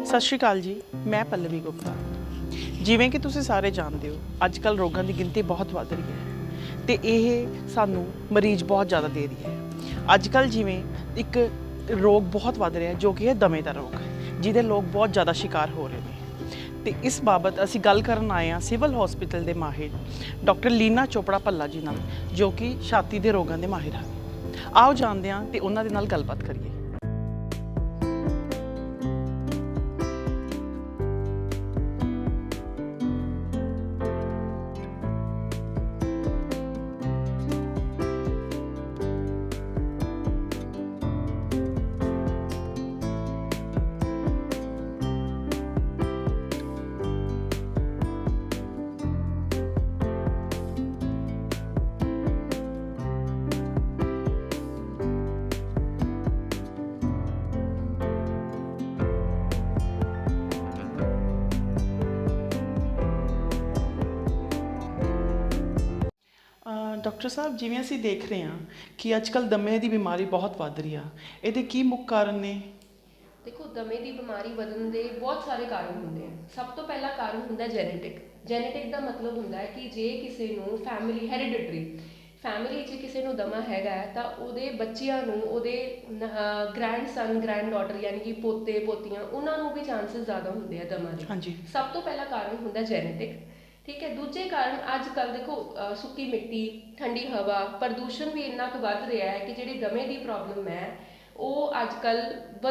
ਸਤਿ ਸ਼੍ਰੀ ਅਕਾਲ ਜੀ, ਮੈਂ ਪੱਲਵੀ ਗੁਪਤਾ। ਜਿਵੇਂ ਕਿ ਤੁਸੀਂ ਸਾਰੇ ਜਾਣਦੇ ਹੋ, ਅੱਜ ਕੱਲ੍ਹ ਰੋਗਾਂ ਦੀ ਗਿਣਤੀ ਬਹੁਤ ਵੱਧ ਰਹੀ ਹੈ ਤੇ ਇਹ ਸਾਨੂੰ ਮਰੀਜ਼ ਬਹੁਤ ਜ਼ਿਆਦਾ ਦੇ ਰਹੀ ਹੈ। ਅੱਜ ਕੱਲ੍ਹ ਜਿਵੇਂ ਇੱਕ ਰੋਗ ਬਹੁਤ ਵੱਧ ਰਿਹਾ ਜੋ ਕਿ ਹੈ ਦਮੇ ਦਾ ਰੋਗ, ਜਿਹਦੇ ਲੋਕ ਬਹੁਤ ਜ਼ਿਆਦਾ ਸ਼ਿਕਾਰ ਹੋ ਰਹੇ ਨੇ। ਤੇ ਇਸ ਬਾਬਤ ਅਸੀਂ ਗੱਲ ਕਰਨ ਆਏ ਹਾਂ ਸਿਵਲ ਹਸਪੀਟਲ ਦੇ ਮਾਹਿਰ ਡਾਕਟਰ ਲੀਨਾ ਚੋਪੜਾ ਭੱਲਾ ਜੀ ਨਾਲ, ਜੋ ਕਿ ਛਾਤੀ ਦੇ ਰੋਗਾਂ ਦੇ ਮਾਹਿਰ ਹਨ। ਆਓ ਜਾਣਦੇ ਹਾਂ ਤੇ ਉਹਨਾਂ ਦੇ ਨਾਲ ਗੱਲਬਾਤ ਕਰੀਏ। ਡਾਕਟਰ ਸਾਹਿਬ, ਜਿਵੇਂ ਅਸੀਂ ਦੇਖ ਰਹੇ ਹਾਂ ਕਿ ਅੱਜ ਕੱਲ੍ਹ ਦਮੇ ਦੀ ਬਿਮਾਰੀ ਬਹੁਤ ਵੱਧ ਰਹੀ ਆ, ਇਹਦੇ ਕੀ ਮੁੱਖ ਕਾਰਨ ਨੇ? ਦੇਖੋ, ਦਮੇ ਦੀ ਬਿਮਾਰੀ ਵਧਣ ਦੇ ਬਹੁਤ ਸਾਰੇ ਕਾਰਨ ਹੁੰਦੇ ਆ। ਸਭ ਤੋਂ ਪਹਿਲਾ ਕਾਰਨ ਹੁੰਦਾ ਜੈਨੇਟਿਕ ਦਾ ਮਤਲਬ ਹੁੰਦਾ ਹੈ ਕਿ ਜੇ ਕਿਸੇ ਨੂੰ ਫੈਮਿਲੀ 'ਚ ਕਿਸੇ ਨੂੰ ਦਮਾ ਹੈਗਾ ਹੈ ਤਾਂ ਉਹਦੇ ਬੱਚਿਆਂ ਨੂੰ, ਉਹਦੇ ਗ੍ਰੈਂਡ ਡਾਟਰ ਯਾਨੀ ਕਿ ਪੋਤੇ ਪੋਤੀਆਂ, ਉਹਨਾਂ ਨੂੰ ਵੀ ਚਾਂਸਸ ਜ਼ਿਆਦਾ ਹੁੰਦੇ ਆ ਦਮਾ ਦੇ। ਹਾਂਜੀ। ਸਭ ਤੋਂ ਪਹਿਲਾ ਕਾਰਨ ਹੁੰਦਾ ਜੈਨੇਟਿਕ। ਠੀਕ ਹੈ। ਦੂਜੇ ਕਾਰਨ ਅੱਜ ਕੱਲ੍ਹ ਦੇਖੋ ਸੁੱਕੀ ਮਿੱਟੀ, ਠੰਡੀ ਹਵਾ, ਪ੍ਰਦੂਸ਼ਣ ਵੀ ਇੰਨਾ ਕੁ ਵੱਧ ਰਿਹਾ ਹੈ ਕਿ ਜਿਹੜੀ ਦਮੇ ਦੀ ਪ੍ਰੋਬਲਮ ਹੈ ਉਹ ਅੱਜ ਕੱਲ੍ਹ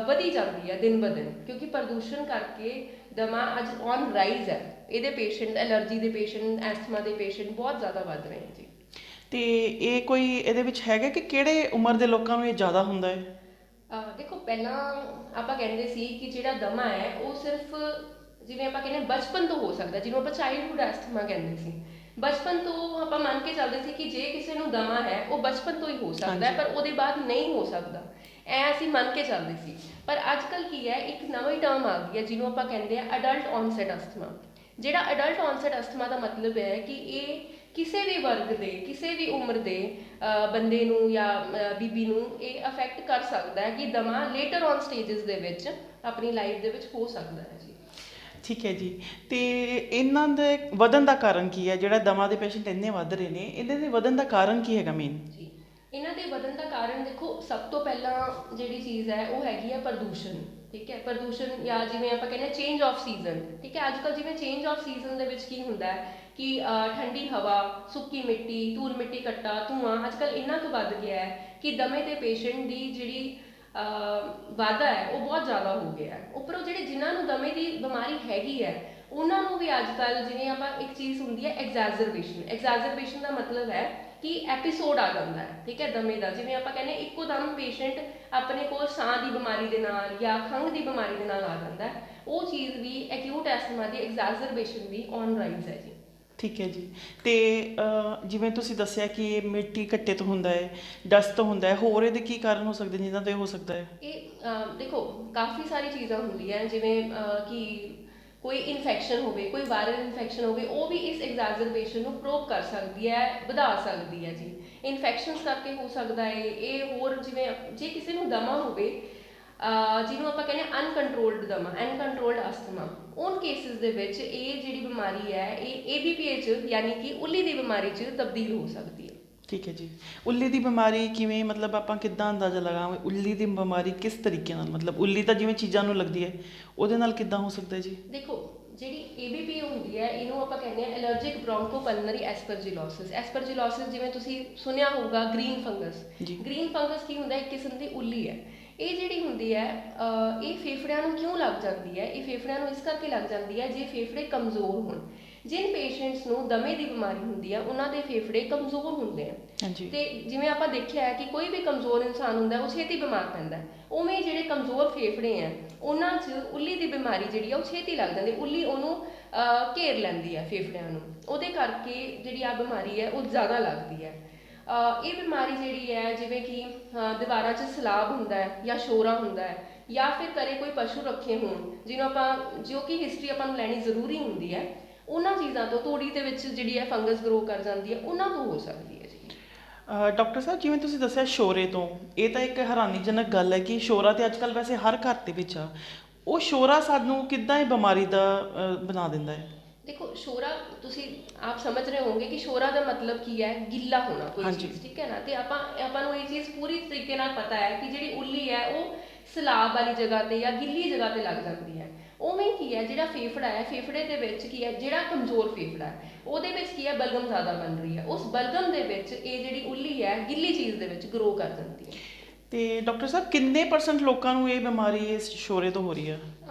ਵਧੀ ਜਾਂਦੀ ਹੈ ਦਿਨ ਬ ਦਿਨ, ਕਿਉਂਕਿ ਪ੍ਰਦੂਸ਼ਣ ਕਰਕੇ ਦਮਾ ਅੱਜ ਔਨ ਰਾਈਜ਼ ਹੈ। ਇਹਦੇ ਪੇਸ਼ੈਂਟ, ਐਲਰਜੀ ਦੇ ਪੇਸ਼ੈਂਟ, ਐਸਥਮਾ ਦੇ ਪੇਸ਼ੈਂਟ ਬਹੁਤ ਜ਼ਿਆਦਾ ਵੱਧ ਰਹੇ ਹੈ ਜੀ। ਤੇ ਇਹ ਕੋਈ ਇਹਦੇ ਵਿੱਚ ਹੈਗਾ ਕਿ ਕਿਹੜੇ ਉਮਰ ਦੇ ਲੋਕਾਂ ਨੂੰ ਇਹ ਜ਼ਿਆਦਾ ਹੁੰਦਾ ਹੈ? ਦੇਖੋ, ਪਹਿਲਾਂ ਆਪਾਂ ਕਹਿੰਦੇ ਸੀ ਕਿ ਜਿਹੜਾ ਦਮਾ ਹੈ ਉਹ ਸਿਰਫ, ਜਿਵੇਂ ਆਪਾਂ ਕਹਿੰਦੇ ਬਚਪਨ ਤੋਂ ਹੋ ਸਕਦਾ, ਜਿਹਨੂੰ ਆਪਾਂ ਚਾਈਲਡਹੁੱਡ ਐਸਥਮਾ ਕਹਿੰਦੇ ਸੀ। ਬਚਪਨ ਤੋਂ ਆਪਾਂ ਮੰਨ ਕੇ ਚੱਲਦੇ ਸੀ ਕਿ ਜੇ ਕਿਸੇ ਨੂੰ ਦਮਾ ਹੈ ਉਹ ਬਚਪਨ ਤੋਂ ਹੀ ਹੋ ਸਕਦਾ ਹੈ, ਪਰ ਉਹਦੇ ਬਾਅਦ ਨਹੀਂ ਹੋ ਸਕਦਾ, ਐ ਅਸੀਂ ਮੰਨ ਕੇ ਚੱਲਦੇ ਸੀ। ਪਰ ਅੱਜ ਕੱਲ੍ਹ ਕੀ ਹੈ, ਇੱਕ ਨਵੀਂ ਟਰਮ ਆ ਗਈ ਹੈ ਜਿਹਨੂੰ ਆਪਾਂ ਕਹਿੰਦੇ ਆ ਅਡਲਟ ਔਨਸੈਟ ਅਸਥਮਾ। ਜਿਹੜਾ ਅਡਲਟ ਔਨਸੈਟ ਅਸਥਮਾ ਦਾ ਮਤਲਬ ਹੈ ਕਿ ਇਹ ਕਿਸੇ ਵੀ ਵਰਗ ਦੇ, ਕਿਸੇ ਵੀ ਉਮਰ ਦੇ ਬੰਦੇ ਨੂੰ ਜਾਂ ਬੀਬੀ ਨੂੰ ਇਹ ਅਫੈਕਟ ਕਰ ਸਕਦਾ ਹੈ, ਕਿ ਦਮਾ ਲੇਟਰ ਔਨ ਸਟੇਜਸ ਦੇ ਵਿੱਚ ਆਪਣੀ ਲਾਈਫ ਦੇ ਵਿੱਚ ਹੋ ਸਕਦਾ ਹੈ ਜੀ। ਠੀਕ ਹੈ ਜੀ। ਤੇ ਇਹਨਾਂ ਦੇ ਵਧਣ ਦਾ ਕਾਰਨ ਕੀ ਹੈ? ਜਿਹੜਾ ਦਮਾ ਦੇ ਪੇਸ਼ੈਂਟ ਇੰਨੇ ਵੱਧ ਰਹੇ ਨੇ, ਇਹਨਾਂ ਦੇ ਵਧਣ ਦਾ ਕਾਰਨ ਕੀ ਹੈਗਾ ਮੇਨ? ਜੀ, ਇਹਨਾਂ ਦੇ ਵਧਣ ਦਾ ਕਾਰਨ ਦੇਖੋ, ਸਭ ਤੋਂ ਪਹਿਲਾਂ ਜਿਹੜੀ ਚੀਜ਼ ਹੈ ਉਹ ਹੈਗੀ ਹੈ ਪ੍ਰਦੂਸ਼ਣ। ਠੀਕ ਹੈ। ਪ੍ਰਦੂਸ਼ਣ, ਜਾਂ ਜਿਵੇਂ ਆਪਾਂ ਕਹਿੰਦੇ ਚੇਂਜ ਆਫ ਸੀਜ਼ਨ। ਠੀਕ ਹੈ। ਅੱਜ ਕੱਲ੍ਹ ਜਿਵੇਂ ਚੇਂਜ ਆਫ ਸੀਜ਼ਨ ਦੇ ਵਿੱਚ ਕੀ ਹੁੰਦਾ ਹੈ ਕਿ ਠੰਡੀ ਹਵਾ, ਸੁੱਕੀ ਮਿੱਟੀ, ਧੂਲ ਮਿੱਟੀ ਕੱਟਾ, ਧੂੰਆਂ ਅੱਜ ਕੱਲ੍ਹ ਇੰਨਾ ਕੁ ਵੱਧ ਗਿਆ ਹੈ ਕਿ ਦਮੇ ਦੇ ਪੇਸ਼ੈਂਟ ਦੀ ਜਿਹੜੀ ਵਾਧਾ ਹੈ ਉਹ ਬਹੁਤ ਜ਼ਿਆਦਾ ਹੋ ਗਿਆ ਹੈ। ਉੱਪਰੋਂ ਜਿਹੜੇ ਜਿਨ੍ਹਾਂ ਨੂੰ ਦਮੇ ਦੀ ਬਿਮਾਰੀ ਹੈਗੀ ਹੈ ਉਹਨਾਂ ਨੂੰ ਵੀ ਅੱਜ ਕੱਲ੍ਹ, ਜਿਵੇਂ ਆਪਾਂ ਇੱਕ ਚੀਜ਼ ਹੁੰਦੀ ਹੈ ਐਗਜ਼ੈਜ਼ਰਬੇਸ਼ਨ ਦਾ ਮਤਲਬ ਹੈ ਕਿ ਐਪੀਸੋਡ ਆ ਜਾਂਦਾ ਹੈ। ਠੀਕ ਹੈ। ਦਮੇ ਦਾ, ਜਿਵੇਂ ਆਪਾਂ ਕਹਿੰਦੇ ਇੱਕੋ ਦਮ ਪੇਸ਼ੈਂਟ ਆਪਣੇ ਕੋਲ ਸਾਹ ਦੀ ਬਿਮਾਰੀ ਦੇ ਨਾਲ ਜਾਂ ਖੰਘ ਦੀ ਬਿਮਾਰੀ ਦੇ ਨਾਲ ਆ ਜਾਂਦਾ ਹੈ, ਉਹ ਚੀਜ਼ ਵੀ acute ਐਸਥਮਾ the ਐਗਜ਼ੈਜ਼ਰਬੇਸ਼ਨ we on rise ਹੈ ਜੀ। ਠੀਕ ਹੈ ਜੀ। ਤੇ ਜਿਵੇਂ ਤੁਸੀਂ ਦੱਸਿਆ ਕਿ ਇਹ ਮਿੱਟੀ ਘੱਟੇ ਤੋਂ ਹੁੰਦਾ ਹੈ, ਡਸਟ ਤੋਂ ਹੁੰਦਾ ਹੈ, ਹੋਰ ਇਹਦੇ ਕੀ ਕਾਰਨ ਹੋ ਸਕਦੇ ਨੇ ਜਿਨ੍ਹਾਂ ਤੋਂ ਇਹ ਹੋ ਸਕਦਾ ਹੈ? ਇਹ ਦੇਖੋ, ਕਾਫੀ ਸਾਰੀ ਚੀਜ਼ਾਂ ਹੁੰਦੀਆਂ, ਜਿਵੇਂ ਕਿ ਕੋਈ ਇਨਫੈਕਸ਼ਨ ਹੋਵੇ, ਕੋਈ ਵਾਇਰਲ ਇਨਫੈਕਸ਼ਨ ਹੋਵੇ, ਉਹ ਵੀ ਇਸ ਐਗਜ਼ੈਜ਼ਰਬੇਸ਼ਨ ਨੂੰ ਪ੍ਰੋਕ ਕਰ ਸਕਦੀ ਹੈ, ਵਧਾ ਸਕਦੀ ਹੈ ਜੀ। ਇਨਫੈਕਸ਼ਨਸ ਕਰਕੇ ਹੋ ਸਕਦਾ ਹੈ ਇਹ। ਹੋਰ ਜਿਵੇਂ ਜੇ ਕਿਸੇ ਨੂੰ ਦਮਾ ਹੋਵੇ, ਜਿਹਨੂੰ ਆਪਾਂ ਕਹਿੰਦੇ ਅਨਕੰਟਰੋਲਡ ਅਸਥਮਾ, ਉਨ ਕੇਸਿਸ ਦੇ ਵਿੱਚ ਇਹ ਜਿਹੜੀ ਬਿਮਾਰੀ ਹੈ ਇਹ ABPA 'ਚ, ਯਾਨੀ ਕਿ ਉੱਲੀ ਦੀ ਬਿਮਾਰੀ 'ਚ ਤਬਦੀਲ ਹੋ ਸਕਦੀ ਹੈ। ਠੀਕ ਹੈ ਜੀ। ਉੱਲੀ ਦੀ ਬਿਮਾਰੀ ਕਿਵੇਂ, ਮਤਲਬ ਆਪਾਂ ਕਿੱਦਾਂ ਅੰਦਾਜ਼ਾ ਲਗਾਵਾਂਗੇ ਉੱਲੀ ਦੀ ਬਿਮਾਰੀ ਕਿਸ ਤਰੀਕੇ ਨਾਲ? ਮਤਲਬ ਉੱਲੀ ਤਾਂ ਜਿਵੇਂ ਚੀਜ਼ਾਂ ਨੂੰ ਲੱਗਦੀ ਹੈ, ਉਹਦੇ ਨਾਲ ਕਿੱਦਾਂ ਹੋ ਸਕਦਾ ਜੀ? ਦੇਖੋ, ਜਿਹੜੀ ABPA ਹੁੰਦੀ ਹੈ ਇਹਨੂੰ ਆਪਾਂ ਕਹਿੰਦੇ ਹਾਂ ਐਲਰਜਿਕ ਬ੍ਰੌਂਕੋਪਲਮਨਰੀ ਐਸਪਰਜਿਲੋਸਿਸ। ਜਿਵੇਂ ਤੁਸੀਂ ਸੁਣਿਆ ਹੋਊਗਾ ਗ੍ਰੀਨ ਫੰਗਸ। ਗ੍ਰੀਨ ਫੰਗਸ ਕੀ ਹੁੰਦਾ ਹੈ? ਇੱਕ ਕਿਸਮ ਦੀ ਉੱਲੀ ਹੈ। ਇਹ ਜਿਹੜੀ ਹੁੰਦੀ ਹੈ ਇਹ ਫੇਫੜਿਆਂ ਨੂੰ ਕਿਉਂ ਲੱਗ ਜਾਂਦੀ ਹੈ? ਇਹ ਫੇਫੜਿਆਂ ਨੂੰ ਇਸ ਕਰਕੇ ਲੱਗ ਜਾਂਦੀ ਹੈ ਜੇ ਫੇਫੜੇ ਕਮਜ਼ੋਰ ਹੋਣ। ਜਿਨ ਪੇਸ਼ੈਂਟਸ ਨੂੰ ਦਮੇ ਦੀ ਬਿਮਾਰੀ ਹੁੰਦੀ ਹੈ ਉਹਨਾਂ ਦੇ ਫੇਫੜੇ ਕਮਜ਼ੋਰ ਹੁੰਦੇ ਆ। ਤੇ ਜਿਵੇਂ ਆਪਾਂ ਦੇਖਿਆ ਹੈ ਕਿ ਕੋਈ ਵੀ ਕਮਜ਼ੋਰ ਇਨਸਾਨ ਹੁੰਦਾ ਉਹ ਛੇਤੀ ਬਿਮਾਰ ਪੈਂਦਾ, ਉਵੇਂ ਜਿਹੜੇ ਕਮਜ਼ੋਰ ਫੇਫੜੇ ਆ ਉਹਨਾਂ 'ਚ ਉੱਲੀ ਦੀ ਬਿਮਾਰੀ ਜਿਹੜੀ ਆ ਉਹ ਛੇਤੀ ਲੱਗ ਜਾਂਦੀ। ਉੱਲੀ ਉਹਨੂੰ ਘੇਰ ਲੈਂਦੀ ਹੈ ਫੇਫੜਿਆਂ ਨੂੰ, ਉਹਦੇ ਕਰਕੇ ਜਿਹੜੀ ਆ ਬਿਮਾਰੀ ਹੈ ਉਹ ਜ਼ਿਆਦਾ ਲੱਗਦੀ ਹੈ। ਇਹ ਬਿਮਾਰੀ ਜਿਹੜੀ ਹੈ, ਜਿਵੇਂ ਕਿ ਦੀਵਾਰਾਂ 'ਚ ਸਲਾਬ ਹੁੰਦਾ ਹੈ ਜਾਂ ਸ਼ੋਰਾ ਹੁੰਦਾ ਹੈ, ਜਾਂ ਫਿਰ ਘਰੇ ਕੋਈ ਪਸ਼ੂ ਰੱਖੇ ਹੋਣ ਜਿਹਨੂੰ ਆਪਾਂ, ਜੋ ਕਿ ਹਿਸਟਰੀ ਆਪਾਂ ਨੂੰ ਲੈਣੀ ਜ਼ਰੂਰੀ ਹੁੰਦੀ ਹੈ, ਉਹਨਾਂ ਚੀਜ਼ਾਂ ਤੋਂ, ਤੂੜੀ ਦੇ ਵਿੱਚ ਜਿਹੜੀ ਹੈ ਫੰਗਸ ਗਰੋ ਕਰ ਜਾਂਦੀ ਹੈ, ਉਹਨਾਂ ਤੋਂ ਹੋ ਸਕਦੀ ਹੈ ਜੀ। ਡਾਕਟਰ ਸਾਹਿਬ, ਜਿਵੇਂ ਤੁਸੀਂ ਦੱਸਿਆ ਸ਼ੋਰੇ ਤੋਂ, ਇਹ ਤਾਂ ਇੱਕ ਹੈਰਾਨੀਜਨਕ ਗੱਲ ਹੈ ਕਿ ਸ਼ੋਰਾ ਤੇ ਅੱਜ ਕੱਲ੍ਹ ਵੈਸੇ ਹਰ ਘਰ ਦੇ ਵਿੱਚ ਆ, ਉਹ ਸ਼ੋਰਾ ਸਾਨੂੰ ਕਿੱਦਾਂ ਇਹ ਬਿਮਾਰੀ ਦਾ ਬਣਾ ਦਿੰਦਾ ਹੈ? देखो शोरा ਤੁਸੀਂ ਆਪ ਸਮਝ ਰਹੇ ਹੋਵੋਗੇ ਕਿ ਸ਼ੋਰਾ ਦਾ ਮਤਲਬ ਕੀ ਹੈ, ਗਿੱਲਾ ਹੋਣਾ ਕੋਈ ਚੀਜ਼, ਠੀਕ ਹੈ ਨਾ। ਤੇ ਆਪਾਂ ਨੂੰ ਇਹ ਚੀਜ਼ ਪੂਰੀ ਤਰੀਕੇ ਨਾਲ ਪਤਾ ਹੈ ਕਿ ਜਿਹੜੀ ਉੱਲੀ ਹੈ ਉਹ ਸਲਾਬ ਵਾਲੀ ਜਗ੍ਹਾ ਤੇ ਜਾਂ ਗਿੱਲੀ ਜਗ੍ਹਾ ਤੇ ਲੱਗ ਜਾਂਦੀ ਹੈ। ਉਵੇਂ ਕੀ ਹੈ, ਜਿਹੜਾ ਫੇਫੜਾ ਹੈ, ਫੇਫੜੇ ਦੇ ਵਿੱਚ ਕੀ ਹੈ, ਜਿਹੜਾ ਕਮਜ਼ੋਰ ਫੇਫੜਾ ਹੈ ਉਹਦੇ ਵਿੱਚ ਕੀ ਹੈ, ਬਲਗਮ ਜ਼ਿਆਦਾ ਬਣ ਰਹੀ ਹੈ। ਉਸ ਬਲਗਮ ਦੇ ਵਿੱਚ ਇਹ ਜਿਹੜੀ ਉੱਲੀ ਹੈ ਗਿੱਲੀ ਚੀਜ਼ ਦੇ ਵਿੱਚ ਗਰੋ ਕਰ ਜਾਂਦੀ ਹੈ। ਤੇ ਡਾਕਟਰ ਸਾਹਿਬ ਕਿੰਨੇ % ਲੋਕਾਂ ਨੂੰ ਇਹ ਬਿਮਾਰੀ ਇਸ ਸ਼ੋਰੇ ਤੋਂ ਹੋ ਰਹੀ ਹੈ?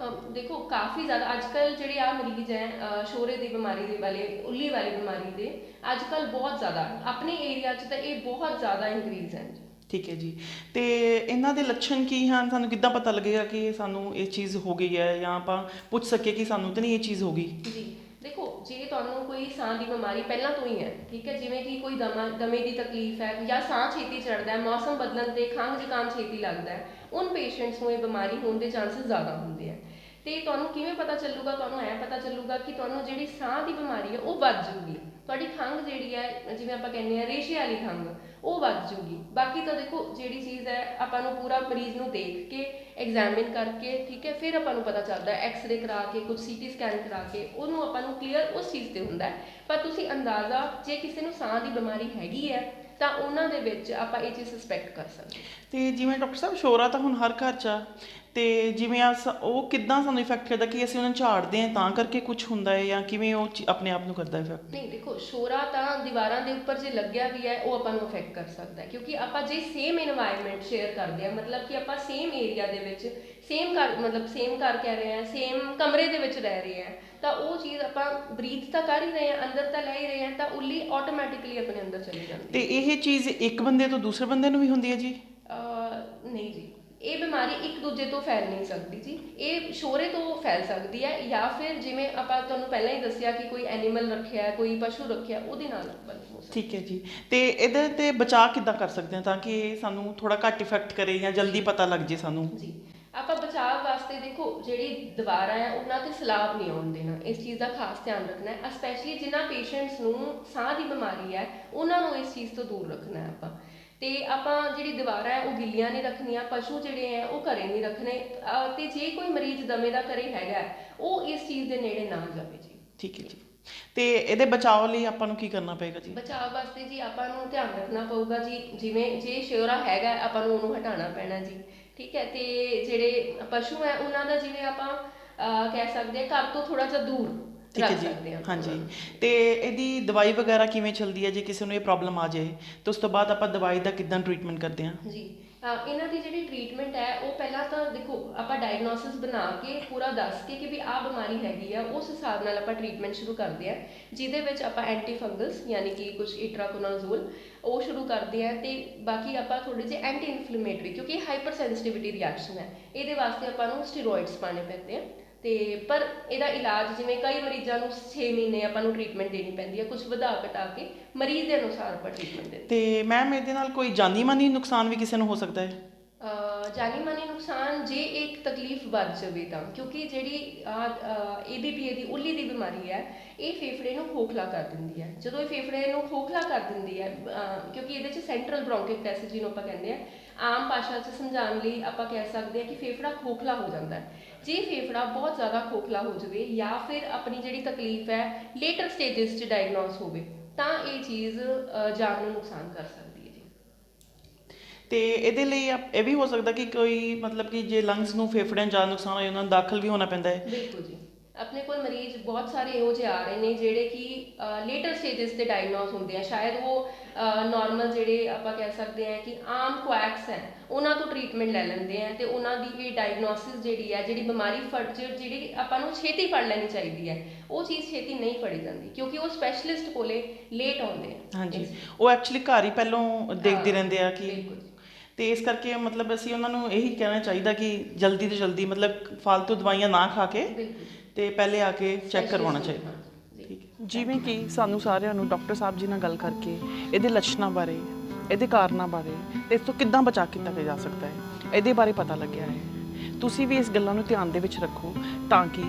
ਦੇਖੋ ਕਾਫੀ ਜ਼ਿਆਦਾ ਅੱਜ ਕੱਲ੍ਹ ਜਿਹੜੇ ਆ ਮਰੀਜ਼ ਹੈ ਸ਼ੋਰੇ ਦੀ ਬਿਮਾਰੀ ਦੇ ਵਾਲੇ, ਉੱਲੀ ਵਾਲੀ ਬਿਮਾਰੀ ਦੇ, ਅੱਜ ਕੱਲ੍ਹ ਬਹੁਤ ਜ਼ਿਆਦਾ ਆਪਣੇ ਏਰੀਆ 'ਚ ਤਾਂ ਇਹ ਬਹੁਤ ਜ਼ਿਆਦਾ ਇਨਕਰੀਜ਼ ਹੈ। ਠੀਕ ਹੈ ਜੀ। ਤੇ ਇਹਨਾਂ ਦੇ ਲੱਛਣ ਕੀ ਹਨ? ਸਾਨੂੰ ਕਿੱਦਾਂ ਪਤਾ ਲੱਗੇਗਾ ਕਿ ਸਾਨੂੰ ਇਹ ਚੀਜ਼ ਹੋ ਗਈ ਹੈ, ਜਾਂ ਆਪਾਂ ਪੁੱਛ ਸਕੀਏ ਕਿ ਸਾਨੂੰ ਤਾਂ ਨਹੀਂ ਇਹ ਚੀਜ਼ ਹੋ ਗਈ? ਜੀ ਦੇਖੋ, ਜੇ ਤੁਹਾਨੂੰ ਕੋਈ ਸਾਹ ਦੀ ਬਿਮਾਰੀ ਪਹਿਲਾਂ ਤੋਂ ਹੀ ਹੈ, ਠੀਕ ਹੈ, ਜਿਵੇਂ ਕਿ ਕੋਈ ਦਮੇ ਦੀ ਤਕਲੀਫ ਹੈ ਜਾਂ ਸਾਹ ਛੇਤੀ ਚੜ੍ਹਦਾ ਹੈ, ਮੌਸਮ ਬਦਲਣ ਤੇ ਖੰਘ ਜ਼ੁਕਾਮ ਛੇਤੀ ਲੱਗਦਾ ਹੈ, ਉਨ ਪੇਸ਼ੈਂਟਸ ਨੂੰ ਇਹ ਬਿਮਾਰੀ ਹੋਣ ਦੇ ਚਾਂਸਸ ਜ਼ਿਆਦਾ ਹੁੰਦੇ ਆ। ਤੇ ਤੁਹਾਨੂੰ ਕਿਵੇਂ ਪਤਾ ਚੱਲੂਗਾ? ਤੁਹਾਨੂੰ ਐਂ ਪਤਾ ਚੱਲੂਗਾ ਕਿ ਤੁਹਾਨੂੰ ਜਿਹੜੀ ਸਾਹ ਦੀ ਬਿਮਾਰੀ ਹੈ ਉਹ ਵੱਧ ਜੂਗੀ, ਤੁਹਾਡੀ ਖੰਘ ਜਿਹੜੀ ਹੈ, ਜਿਵੇਂ ਆਪਾਂ ਕਹਿੰਦੇ ਆ ਰੇਸ਼ੇ ਵਾਲੀ ਖੰਘ, ਉਹ ਵੱਧ ਜੂਗੀ। ਬਾਕੀ ਤਾਂ ਦੇਖੋ ਜਿਹੜੀ ਚੀਜ਼ ਹੈ ਆਪਾਂ ਨੂੰ ਪੂਰਾ ਮਰੀਜ਼ ਨੂੰ ਦੇਖ ਕੇ ਐਗਜ਼ਾਮਿਨ ਕਰਕੇ, ਠੀਕ ਹੈ, ਫਿਰ ਆਪਾਂ ਨੂੰ ਪਤਾ ਚੱਲਦਾ ਹੈ, ਐਕਸ-ਰੇ ਕਰਾ ਕੇ, ਕੁਝ CT ਸਕੈਨ ਕਰਾ ਕੇ ਉਹਨੂੰ ਆਪਾਂ ਨੂੰ ਕਲੀਅਰ ਉਸ ਚੀਜ਼ ਤੇ ਹੁੰਦਾ ਹੈ। ਪਰ ਤੁਸੀਂ ਅੰਦਾਜ਼ਾ, ਜੇ ਕਿਸੇ ਨੂੰ ਸਾਹ ਦੀ ਬਿਮਾਰੀ ਹੈਗੀ ਹੈ ਤਾਂ ਉਹਨਾਂ ਦੇ ਵਿੱਚ ਆਪਾਂ ਇਹ ਚੀਜ਼ ਸਸਪੈਕਟ ਕਰ ਸਕਦੇ। ਤੇ ਜਿਵੇਂ ਡਾਕਟਰ ਸਾਹਿਬ ਸ਼ੋਰਾ ਤਾਂ ਹੁਣ ਹਰ ਘਰ 'ਚ ਆ, ਤੇ ਜਿਵੇਂ ਉਹ ਕਿੱਦਾਂ ਸਾਨੂੰ ਇਫੈਕਟ ਕਰਦਾ? ਕਿ ਅਸੀਂ ਉਹਨਾਂ ਨੂੰ ਝਾੜਦੇ ਹਾਂ ਤਾਂ ਕਰਕੇ ਕੁਝ ਹੁੰਦਾ ਹੈ, ਜਾਂ ਕਿਵੇਂ ਉਹ ਆਪਣੇ ਆਪ ਨੂੰ ਕਰਦਾ ਇਫੈਕਟ? ਨਹੀਂ ਦੇਖੋ, ਸ਼ੋਰਾ ਤਾਂ ਦੀਵਾਰਾਂ ਦੇ ਉੱਪਰ ਜੇ ਲੱਗਿਆ ਵੀ ਹੈ ਉਹ ਆਪਾਂ ਨੂੰ ਅਫੈਕਟ ਕਰ ਸਕਦਾ ਹੈ, ਕਿਉਂਕਿ ਆਪਾਂ ਜੇ ਸੇਮ এনवायरमेंट ਸ਼ੇਅਰ ਕਰਦੇ ਹਾਂ, ਮਤਲਬ ਕਿ ਆਪਾਂ ਸੇਮ ਏਰੀਆ ਦੇ ਵਿੱਚ ਸੇਮ ਘਰ ਕਹਿ ਰਹੇ ਹਾਂ, ਸੇਮ ਕਮਰੇ ਦੇ ਵਿੱਚ ਰਹਿ ਰਹੇ ਹਾਂ, ਤਾਂ ਉਹ ਚੀਜ਼ ਆਪਾਂ ਬਰੀਥ ਤਾਂ ਕਰ ਹੀ ਰਹੇ ਹਾਂ, ਅੰਦਰ ਤਾਂ ਲੈ ਹੀ ਰਹੇ ਹਾਂ, ਤਾਂ ਉੱਲੀ ਆਟੋਮੈਟਿਕਲੀ ਆਪਣੇ ਅੰਦਰ ਚਲੀ ਜਾਂਦੀ ਹੈ। ਤੇ ਇਹ ਚੀਜ਼ ਇੱਕ ਬੰਦੇ ਤੋਂ ਦੂਸਰੇ ਬੰਦੇ ਨੂੰ ਵੀ ਹੁੰਦੀ ਹੈ ਜੀ? ਨਹੀਂ ਜੀ, ਇਹ ਬਿਮਾਰੀ ਇੱਕ ਦੂਜੇ ਤੋਂ ਫੈਲ ਨਹੀਂ ਸਕਦੀ ਜੀ। ਇਹ ਸ਼ੋਰੇ ਤੋਂ ਫੈਲ ਸਕਦੀ ਹੈ, ਜਾਂ ਫਿਰ ਜਿਵੇਂ ਆਪਾਂ ਤੁਹਾਨੂੰ ਪਹਿਲਾਂ ਹੀ ਦੱਸਿਆ ਕਿ ਕੋਈ ਐਨੀਮਲ ਰੱਖਿਆ, ਕੋਈ ਪਸ਼ੂ ਰੱਖਿਆ, ਉਹਦੇ ਨਾਲ ਹੋ ਸਕਦਾ। ਠੀਕ ਹੈ ਜੀ। ਤੇ ਇਹਦੇ ਤੇ ਬਚਾਅ ਕਿੱਦਾਂ ਕਰ ਸਕਦੇ ਹਾਂ ਤਾਂ ਕਿ ਇਹ ਸਾਨੂੰ ਥੋੜਾ ਘੱਟ ਇਫੈਕਟ ਕਰੇ ਜਾਂ ਜਲਦੀ ਪਤਾ ਲੱਗ ਜੇ ਸਾਨੂੰ? ਜੀ, ਆਪਾਂ ਬਚਾਅ ਵਾਸਤੇ ਦੇਖੋ ਜਿਹੜੀ ਦੀਵਾਰਾਂ ਹੈ ਉਹਨਾਂ ਤੇ ਸਲਾਬ ਨਹੀਂ ਆਉਣ ਦੇਣਾ, ਇਸ ਚੀਜ਼ ਦਾ ਖਾਸ ਧਿਆਨ ਰੱਖਣਾ ਹੈ। ਸਪੈਸ਼ਲੀ ਜਿਨ੍ਹਾਂ ਪੇਸ਼ੈਂਟਸ ਨੂੰ ਸਾਹ ਦੀ ਬਿਮਾਰੀ ਹੈ ਉਹਨਾਂ ਨੂੰ ਇਸ ਚੀਜ਼ ਤੋਂ ਦੂਰ ਰੱਖਣਾ ਹੈ ਆਪਾਂ। ਤੇ ਆਪਾਂ ਜਿਹੜੀ ਦੀਵਾਰਾਂ ਹੈ ਉਹ ਗਿੱਲੀਆਂ ਨਹੀਂ ਰੱਖਣੀਆਂ, ਪਸ਼ੂ ਜਿਹੜੇ ਹੈ ਉਹ ਘਰੇ ਨਹੀਂ ਰੱਖਣੇ, ਤੇ ਜੇ ਕੋਈ ਮਰੀਜ਼ ਦਮੇ ਦਾ ਘਰੇ ਹੈਗਾ ਉਹ ਇਸ ਚੀਜ਼ ਦੇ ਨੇੜੇ ਨਾ ਜਾਵੇ ਜੀ। ਠੀਕ ਹੈ ਜੀ। ਤੇ ਇਹਦੇ ਬਚਾਅ ਲਈ ਆਪਾਂ ਨੂੰ ਕੀ ਕਰਨਾ ਪਏਗਾ ਜੀ? ਬਚਾਅ ਵਾਸਤੇ ਜੀ ਆਪਾਂ ਨੂੰ ਧਿਆਨ ਰੱਖਣਾ ਪਊਗਾ ਜੀ, ਜਿਵੇਂ ਜੇ ਸ਼ੋਰਾ ਹੈਗਾ ਆਪਾਂ ਨੂੰ ਉਹਨੂੰ ਹਟਾਉਣਾ ਪੈਣਾ ਜੀ, ਠੀਕ ਹੈ। ਤੇ ਜਿਹੜੇ ਪਸ਼ੂ ਹੈ ਉਹਨਾਂ ਦਾ ਜਿਵੇਂ ਆਪਾਂ ਕਹਿ ਸਕਦੇ ਹਾਂ ਘਰ ਤੋਂ ਥੋੜਾ ਜਿਹਾ ਦੂਰ ਰੱਖ ਸਕਦੇ ਹਾਂ। ਹਾਂਜੀ। ਤੇ ਇਹਦੀ ਦਵਾਈ ਵਗੈਰਾ ਕਿਵੇਂ ਚੱਲਦੀ ਹੈ? ਜੇ ਕਿਸੇ ਨੂੰ ਇਹ ਪ੍ਰੋਬਲਮ ਆ ਜਾਏ ਤਾਂ ਉਸ ਤੋਂ ਬਾਅਦ ਆਪਾਂ ਦਵਾਈ ਦਾ ਕਿੱਦਾਂ ਟ੍ਰੀਟਮੈਂਟ ਕਰਦੇ ਹਾਂ? ਜੀ, ਇਹਨਾਂ ਦੀ ਜਿਹੜੀ ਟ੍ਰੀਟਮੈਂਟ ਹੈ ਉਹ ਪਹਿਲਾਂ ਤਾਂ ਦੇਖੋ ਆਪਾਂ ਡਾਇਗਨੋਸਿਸ ਬਣਾ ਕੇ ਪੂਰਾ ਦੱਸ ਕੇ ਕਿ ਵੀ ਆਹ ਬਿਮਾਰੀ ਹੈਗੀ ਆ, ਉਸ ਹਿਸਾਬ ਨਾਲ ਆਪਾਂ ਟ੍ਰੀਟਮੈਂਟ ਸ਼ੁਰੂ ਕਰਦੇ ਹਾਂ, ਜਿਹਦੇ ਵਿੱਚ ਆਪਾਂ ਐਂਟੀ ਫੰਗਸ ਯਾਨੀ ਕਿ ਕੁਝ ਇਟਰਾਕੋਨਾਜ਼ੋਲ ਉਹ ਸ਼ੁਰੂ ਕਰਦੇ ਹਾਂ। ਤੇ ਬਾਕੀ ਆਪਾਂ ਥੋੜੇ ਜਿਹੇ ਐਂਟੀ ਇਨਫਲੇਮੇਟਰੀ, ਕਿਉਂਕਿ ਹਾਈਪਰ ਸੈਂਸਿਟਿਵਿਟੀ ਰਿਐਕਸ਼ਨ ਹੈ, ਇਹਦੇ ਵਾਸਤੇ ਆਪਾਂ ਨੂੰ ਸਟੀਰੋਇਡਸ ਪਾਣੇ ਪੈਂਦੇ ਆ। ਤੇ ਪਰ ਇਹਦਾ ਇਲਾਜ ਜਿਵੇਂ ਕਈ ਮਰੀਜ਼ਾਂ ਨੂੰ 6 ਮਹੀਨੇ ਆਪਾਂ ਨੂੰ ਟ੍ਰੀਟਮੈਂਟ ਦੇਣੀ ਪੈਂਦੀ ਹੈ, ਕੁਝ ਵਧਾ ਘਟਾ ਕੇ ਮਰੀਜ਼ ਦੇ ਅਨੁਸਾਰ ਆਪਾਂ ਟ੍ਰੀਟਮੈਂਟ ਦਿੰਦੇ। ਤੇ ਮੈਮ ਇਹਦੇ ਨਾਲ ਕੋਈ ਜਾਨੀ ਮਾਨੀ ਨੁਕਸਾਨ ਵੀ ਕਿਸੇ ਨੂੰ ਹੋ ਸਕਦਾ ਹੈ? ਜਾਨੀ ਮਾਨੀ ਨੁਕਸਾਨ ਜੇ ਇੱਕ ਤਕਲੀਫ ਵੱਧ ਜਾਵੇ ਤਾਂ, ਕਿਉਂਕਿ ਜਿਹੜੀ ABPA ਦੀ ਉੱਲੀ ਦੀ ਬਿਮਾਰੀ ਹੈ ਇਹ ਫੇਫੜੇ ਨੂੰ ਖੋਖਲਾ ਕਰ ਦਿੰਦੀ ਹੈ। ਜਦੋਂ ਇਹ ਫੇਫੜੇ ਨੂੰ ਖੋਖਲਾ ਕਰ ਦਿੰਦੀ ਹੈ, ਕਿਉਂਕਿ ਇਹਦੇ 'ਚ ਸੈਂਟਰਲ ਬ੍ਰੌਂਕਿਕ ਪੈਸੇਜ ਜਿਹਨੂੰ ਆਪਾਂ ਕਹਿੰਦੇ ਆ, ਆਮ ਭਾਸ਼ਾ 'ਚ ਸਮਝਾਉਣ ਲਈ ਆਪਾਂ ਕਹਿ ਸਕਦੇ ਹਾਂ ਕਿ ਫੇਫੜਾ ਖੋਖਲਾ ਹੋ ਜਾਂਦਾ ਹੈ। ਜੇ ਫੇਫੜਾ ਬਹੁਤ ਜ਼ਿਆਦਾ ਖੋਖਲਾ ਹੋ ਜਾਵੇ ਜਾਂ ਫਿਰ ਆਪਣੀ ਜਿਹੜੀ ਤਕਲੀਫ ਹੈ ਲੇਟਰ ਸਟੇਜਸ 'ਚ ਡਾਇਗਨੋਸ ਹੋਵੇ ਤਾਂ ਇਹ ਚੀਜ਼ ਜਾਨ ਨੂੰ ਨੁਕਸਾਨ ਕਰ ਸਕਦੀ ਹੈ ਜੀ। ਤੇ ਇਹਦੇ ਲਈ ਇਹ ਵੀ ਹੋ ਸਕਦਾ ਕਿ ਕੋਈ ਮਤਲਬ ਕਿ ਜੇ ਲੰਗਸ ਨੂੰ, ਫੇਫੜਿਆਂ ਨੂੰ ਜ਼ਿਆਦਾ ਨੁਕਸਾਨ ਹੋਏ ਉਹਨਾਂ ਨੂੰ ਦਾਖਲ ਵੀ ਹੋਣਾ ਪੈਂਦਾ ਹੈ? ਬਿਲਕੁਲ ਜੀ, ਆਪਣੇ ਕੋਲ ਮਰੀਜ਼ ਬਹੁਤ ਸਾਰੇ ਇਹੋ ਜਿਹੇ ਆ ਰਹੇ ਨੇ ਜਿਹੜੇ ਕਿ ਲੇਟਰ ਸਟੇਜਸ ਤੇ ਡਾਇਗਨੋਸ ਹੁੰਦੇ ਆ। ਸ਼ਾਇਦ ਉਹ ਨਾਰਮਲ ਜਿਹੜੇ ਆਪਾਂ ਕਹਿ ਸਕਦੇ ਹਾਂ ਕਿ ਆਮ ਕੁਐਕਸ ਹੈ ਉਹਨਾਂ ਤੋਂ ਟ੍ਰੀਟਮੈਂਟ ਲੈ ਲੈਂਦੇ ਆ, ਤੇ ਉਹਨਾਂ ਦੀ ਇਹ ਡਾਇਗਨੋਸਿਸ ਜਿਹੜੀ ਹੈ, ਜਿਹੜੀ ਬਿਮਾਰੀ ਜਿਹੜੀ ਆਪਾਂ ਨੂੰ ਛੇਤੀ ਫੜ ਲੈਣੀ ਚਾਹੀਦੀ ਹੈ, ਉਹ ਚੀਜ਼ ਛੇਤੀ ਨਹੀਂ ਫੜੀ ਜਾਂਦੀ ਕਿਉਂਕਿ ਉਹ ਸਪੈਸ਼ਲਿਸਟ ਕੋਲੇ ਲੇਟ ਆਉਂਦੇ ਆ। ਹਾਂਜੀ, ਉਹ ਐਕਚੁਅਲੀ ਘਰ ਹੀ ਪਹਿਲਾਂ ਦੇਖਦੇ ਰਹਿੰਦੇ ਆ ਕਿ, ਤੇ ਇਸ ਕਰਕੇ ਮਤਲਬ ਅਸੀਂ ਉਹਨਾਂ ਨੂੰ ਇਹੀ ਕਹਿਣਾ ਚਾਹੀਦਾ ਕਿ ਜਲਦੀ ਤੋਂ ਜਲਦੀ ਮਤਲਬ ਫालतू ਦਵਾਈਆਂ ਨਾ ਖਾ ਕੇ ਤੇ ਪਹਿਲੇ ਆ ਕੇ ਚੈੱਕ ਕਰਵਾਉਣਾ ਚਾਹੀਦਾ। ਠੀਕ ਹੈ। ਜਿਵੇਂ ਕਿ ਸਾਨੂੰ ਸਾਰਿਆਂ ਨੂੰ ਡਾਕਟਰ ਸਾਹਿਬ ਜੀ ਨਾਲ ਗੱਲ ਕਰਕੇ ਇਹਦੇ ਲੱਛਣਾਂ ਬਾਰੇ, ਇਹਦੇ ਕਾਰਨਾਂ ਬਾਰੇ ਤੇ ਇਸ ਤੋਂ ਕਿੱਦਾਂ ਬਚਾਅ ਕੀਤਾ ਜਾ ਸਕਦਾ ਹੈ ਇਹਦੇ ਬਾਰੇ ਪਤਾ ਲੱਗਿਆ ਹੈ। ਤੁਸੀਂ ਵੀ ਇਸ ਗੱਲਾਂ ਨੂੰ ਧਿਆਨ ਦੇ ਵਿੱਚ ਰੱਖੋ ਤਾਂ ਕਿ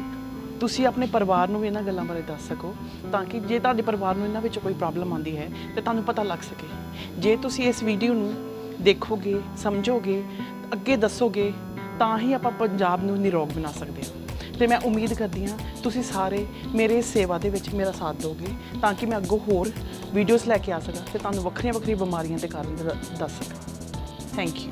ਤੁਸੀਂ ਆਪਣੇ ਪਰਿਵਾਰ ਨੂੰ ਵੀ ਇਹਨਾਂ ਗੱਲਾਂ ਬਾਰੇ ਦੱਸ ਸਕੋ, ਤਾਂ ਕਿ ਜੇ ਤੁਹਾਡੇ ਪਰਿਵਾਰ ਨੂੰ ਇਹਨਾਂ ਵਿੱਚ ਕੋਈ ਪ੍ਰੋਬਲਮ ਆਉਂਦੀ ਹੈ ਤੇ ਤੁਹਾਨੂੰ ਪਤਾ ਲੱਗ ਸਕੇ। ਜੇ ਤੁਸੀਂ ਇਸ ਵੀਡੀਓ ਨੂੰ ਦੇਖੋਗੇ, ਸਮਝੋਗੇ, ਅੱਗੇ ਦੱਸੋਗੇ ਤਾਂ ਹੀ ਆਪਾਂ ਪੰਜਾਬ ਨੂੰ ਨਿਰੋਗ ਬਣਾ ਸਕਦੇ ਹਾਂ। ਤੇ ਮੈਂ ਉਮੀਦ ਕਰਦੀ ਹਾਂ ਤੁਸੀਂ ਸਾਰੇ ਮੇਰੇ ਇਸ ਸੇਵਾ ਦੇ ਵਿੱਚ ਮੇਰਾ ਸਾਥ ਦਿਓਗੇ ਤਾਂ ਕਿ ਮੈਂ ਅੱਗੋਂ ਹੋਰ ਵੀਡੀਓਜ਼ ਲੈ ਕੇ ਆ ਸਕਾਂ ਤੇ ਤੁਹਾਨੂੰ ਵੱਖਰੀਆਂ ਬਿਮਾਰੀਆਂ ਦੇ ਕਾਰਨ ਦੱਸ ਸਕਾਂ। Thank you.